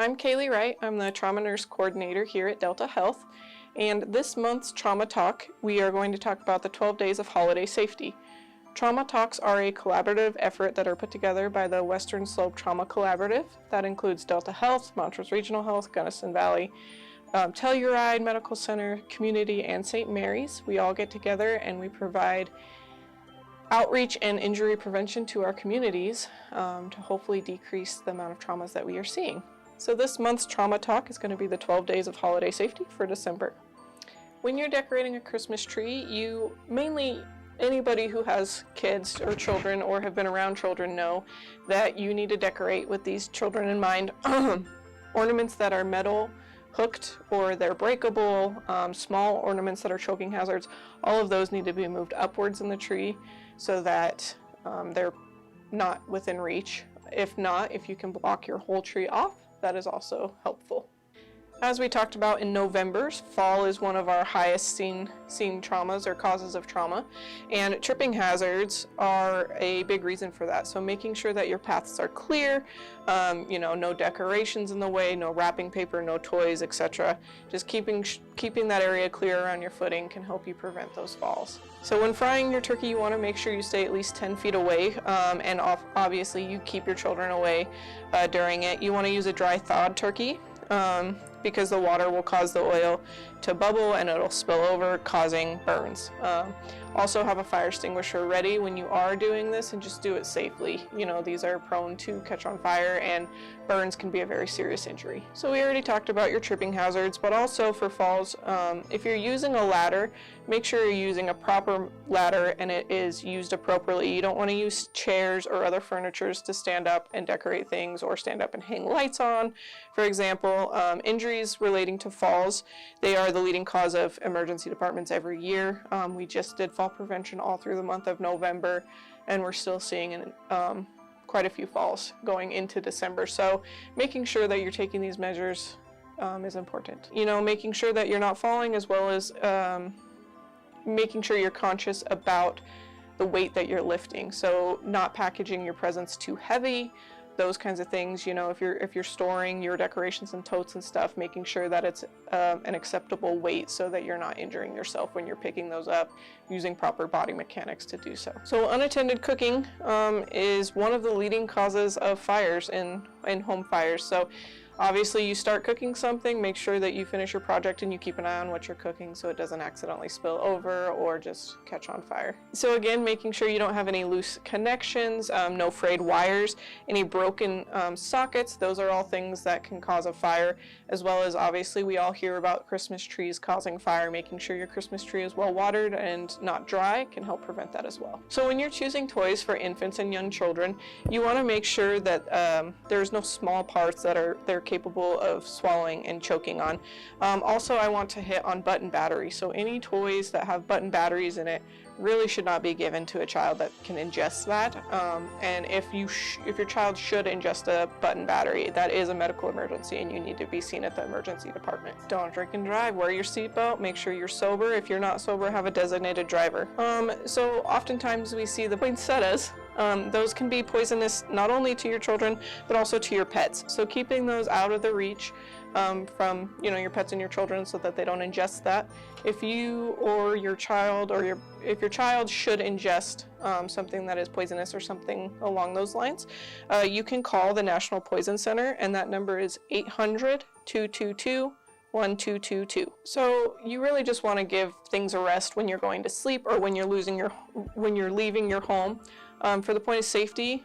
I'm Kayleigh Wright. I'm the Trauma Nurse Coordinator here at Delta Health. And this month's Trauma Talk, we are going to talk about the 12 days of holiday safety. Trauma Talks are a collaborative effort that are put together by the Western Slope Trauma Collaborative. That includes Delta Health, Montrose Regional Health, Gunnison Valley, Telluride Medical Center, Community, and St. Mary's. We all get together and we provide outreach and injury prevention to our communities to hopefully decrease the amount of traumas that we are seeing. So this month's Trauma Talk is going to be the 12 days of holiday safety for December. When you're decorating a Christmas tree, anybody who has kids or children or have been around children know that you need to decorate with these children in mind. Ornaments that are metal hooked or they're breakable, small ornaments that are choking hazards, all of those need to be moved upwards in the tree so that they're not within reach. If not, if you can block your whole tree off, that is also helpful. As we talked about in November, fall is one of our highest seen traumas or causes of trauma, and tripping hazards are a big reason for that. So making sure that your paths are clear, no decorations in the way, no wrapping paper, no toys, etc. Just keeping that area clear around your footing can help you prevent those falls. So when frying your turkey, you want to make sure you stay at least 10 feet away, and obviously you keep your children away during it. You want to use a dry thawed turkey. Because the water will cause the oil to bubble and it'll spill over, causing burns. Also have a fire extinguisher ready when you are doing this and just do it safely. These are prone to catch on fire and burns can be a very serious injury. So we already talked about your tripping hazards, but also for falls, if you're using a ladder, make sure you're using a proper ladder and it is used appropriately. You don't want to use chairs or other furnitures to stand up and decorate things or stand up and hang lights on. For example, injuries relating to falls, they are the leading cause of emergency departments every year. We just did fall prevention all through the month of November, and we're still seeing quite a few falls going into December. So making sure that you're taking these measures is important. Making sure that you're not falling, as well as making sure you're conscious about the weight that you're lifting. So not packaging your presents too heavy, those kinds of things. If you're storing your decorations in totes and stuff, making sure that it's an acceptable weight so that you're not injuring yourself when you're picking those up, using proper body mechanics to do so. So unattended cooking is one of the leading causes of fires in home fires. So obviously you start cooking something, make sure that you finish your project and you keep an eye on what you're cooking so it doesn't accidentally spill over or just catch on fire. So again, making sure you don't have any loose connections, no frayed wires, any broken sockets. Those are all things that can cause a fire, as well as obviously we all hear about Christmas trees causing fire. Making sure your Christmas tree is well watered and not dry can help prevent that as well. So when you're choosing toys for infants and young children, you want to make sure that there's no small parts that they're capable of swallowing and choking on. Also, I want to hit on button batteries. So any toys that have button batteries in it really should not be given to a child that can ingest that. And if your child should ingest a button battery, that is a medical emergency and you need to be seen at the emergency department. Don't drink and drive. Wear your seatbelt. Make sure you're sober. If you're not sober, have a designated driver. So oftentimes we see the poinsettias. Those can be poisonous not only to your children, but also to your pets. So keeping those out of the reach from your pets and your children so that they don't ingest that. If you or your child if your child should ingest something that is poisonous or something along those lines, you can call the National Poison Center, and that number is 800-222-1222. So you really just want to give things a rest when you're going to sleep or when you're leaving your home. For the point of safety,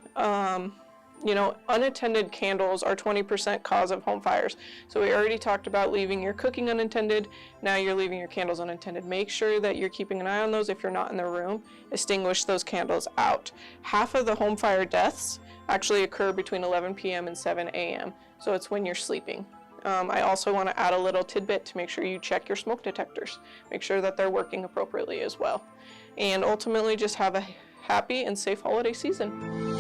unattended candles are 20% cause of home fires. So we already talked about leaving your cooking unattended. Now you're leaving your candles unattended. Make sure that you're keeping an eye on those if you're not in the room. Extinguish those candles out. Half of the home fire deaths actually occur between 11 p.m. and 7 a.m. So it's when you're sleeping. I also want to add a little tidbit to make sure you check your smoke detectors. Make sure that they're working appropriately as well. And ultimately just have a happy and safe holiday season.